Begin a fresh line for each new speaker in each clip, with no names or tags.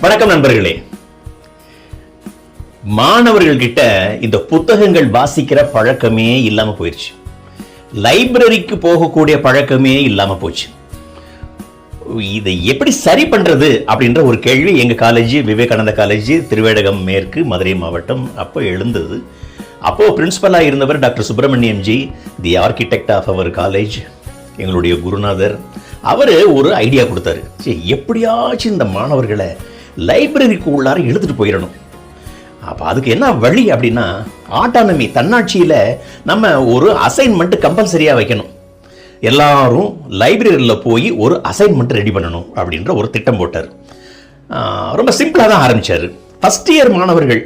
வணக்கம் நண்பர்களே. மாணவர்கள் கிட்ட இந்த புத்தகங்கள் வாசிக்கிற பழக்கமே இல்லாம போயிடுச்சு. லைப்ரரிக்கு போகக்கூடிய பழக்கமே இல்லாம போச்சு. இதை எப்படி சரி பண்றது அப்படின்ற ஒரு கேள்வி எங்க காலேஜ், விவேகானந்தா காலேஜ், திருவேடகம் மேற்கு, மதுரை மாவட்டம் அப்போ எழுந்தது. அப்போ பிரின்சிபலா இருந்தவர் doctor Subramaniam ji, the architect of our college, எங்களுடைய குருநாதர். அவர் ஒரு ஐடியா கொடுத்தாரு. எப்படியாச்சும் இந்த மாணவர்களை லைப்ரரிக்கு உள்ளார இழுத்துட்டு போயிடணும். அப்போ அதுக்கு என்ன வழி அப்படின்னா, ஆட்டானமி, தன்னாட்சியில் நம்ம ஒரு அசைன்மெண்ட் கம்பல்சரியாக வைக்கணும். எல்லாரும் லைப்ரரியில் போய் ஒரு அசைன்மெண்ட் ரெடி பண்ணணும் அப்படின்ற ஒரு திட்டம் போட்டார். ரொம்ப சிம்பிளாக தான் ஆரம்பித்தார். ஃபஸ்ட் இயர் மாணவர்கள்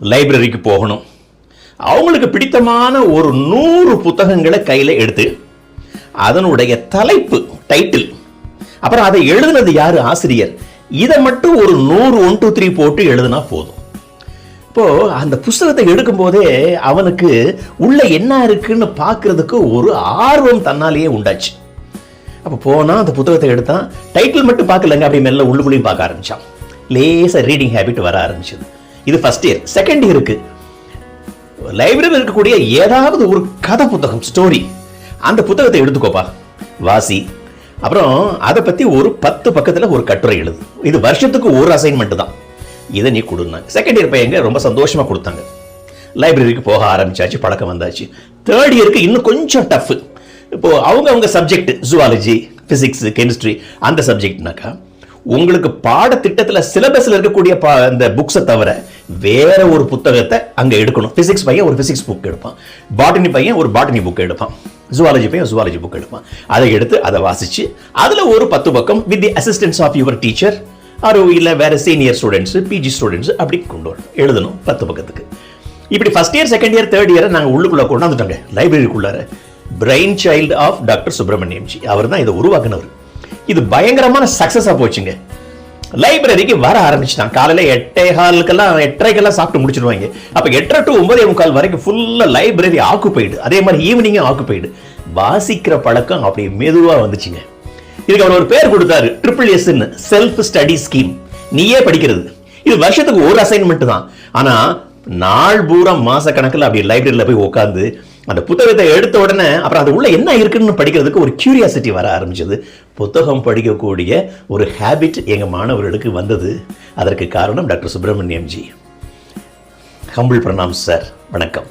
லைப்ரரிக்கு போகணும். அவங்களுக்கு பிடித்தமான ஒரு 100 புத்தகங்களை கையில் எடுத்து அதனுடைய தலைப்பு, டைட்டில், அப்புறம் அதை எழுதுனது யாரு, ஆசிரியர், இதை மட்டும் ஒரு 100 1 2 3 போட்டு எழுதுனா போதும். இப்போ அந்த புஸ்தகத்தை எடுக்கும் போதே அவனுக்கு உள்ள என்ன இருக்குன்னு பார்க்கறதுக்கு ஒரு ஆர்வம் தன்னாலேயே உண்டாச்சு. அப்போ போனா அந்த புத்தகத்தை எடுத்தான். டைட்டில் மட்டும் பார்க்கலங்க, அப்படி மெல்ல உள்ளுக்குள்ளேயும் பார்க்க ஆரம்பிச்சான். லேசாக ரீடிங் ஹேபிட் வர ஆரம்பிச்சது. இது ஃபர்ஸ்ட் இயர். செகண்ட் இயருக்கு லைப்ரரியில் இருக்கக்கூடிய ஏதாவது ஒரு கதை புத்தகம், ஸ்டோரி, அந்த புத்தகத்தை எடுத்துக்கோப்பா, வாசி. அப்புறம் அதை பற்றி ஒரு 10 பக்கத்தில் ஒரு கட்டுரை எழுது. இது வருஷத்துக்கு ஒரு அசைன்மெண்ட் தான். இதை நீ கொடுனாங்க. செகண்ட் இயர் பையங்க ரொம்ப சந்தோஷமாக கொடுத்தாங்க. லைப்ரரிக்கு போக ஆரம்பிச்சாச்சு, பழக்கம் வந்தாச்சு. தேர்ட் இயருக்கு இன்னும் கொஞ்சம் டஃப். இப்போது அவங்க சப்ஜெக்ட், ஜுவாலஜி, ஃபிசிக்ஸ், கெமிஸ்ட்ரி, அந்த சப்ஜெக்ட்னாக்கா உங்களுக்கு பாடத்திட்டத்தில் சிலபஸில் இருக்கக்கூடிய அந்த புக்ஸை தவிர வேற ஒரு புத்தகத்தை அங்கே எடுக்கணும். ஃபிசிக்ஸ் பையன் ஒரு ஃபிசிக்ஸ் புக் எடுப்பான், பாட்டனி பையன் ஒரு பாட்டனி புக் எடுப்பான், ஜுவாலஜி பையன் ஜுவாலஜி புக் எடுப்பான். அதை எடுத்து அதை வாசிச்சு அதில் ஒரு 10 பக்கம் with the assistance of your teacher or இல்லை வேற சீனியர் ஸ்டூடெண்ட்ஸ், பிஜி ஸ்டூடெண்ட்ஸ் அப்படி கொண்டு வரணும், எழுதணும் 10 பக்கத்துக்கு. இப்படி first year, second year, third இயரை நாங்கள் உள்ளுக்குள்ள கொண்டாந்துட்டோங்க. லைப்ரரிக்குள்ளார brain child of doctor Subramaniam ji, அவர் தான் இதை உருவாக்குனவர். இது பயங்கரமான சக்சஸா போச்சுங்க. லைப்ரரிக்கு வர ஆரம்பிச்சுட்டான். காலையில் 8:15 சாப்பிட்டு முடிச்சிடுவாங்க. அப்போ 8:30 to 9:45 வரைக்கும் ஃபுல்லாக லைப்ரரி ஆக்குப்பைடு. அதே மாதிரி ஈவினிங்கும் ஆக்குப்பைடு. வாசிக்கிற பழக்கம் அப்படி மெதுவாக வந்துச்சுங்க. இதுக்கு அவர் ஒரு பேர் கொடுத்தாரு, SSS, செல்ஃப் ஸ்டடி ஸ்கீம். நீயே படிக்கிறது. இது வருஷத்துக்கு ஒரு அசைன்மெண்ட் தான். ஆனால் நாள் பூரா மாச கணக்கில் அப்படி லைப்ரரியில் போய் உட்காந்து அந்த புத்தகத்தை எடுத்த உடனே அப்புறம் அது உள்ள என்ன இருக்குன்னு படிக்கிறதுக்கு ஒரு கியூரியாசிட்டி வர ஆரம்பிச்சது. புத்தகம் படிக்கக்கூடிய ஒரு ஹேபிட் எங்கள் மாணவர்களுக்கு வந்தது. அதற்கு காரணம் doctor Subramaniam G. Humble Pranam sir. வணக்கம்.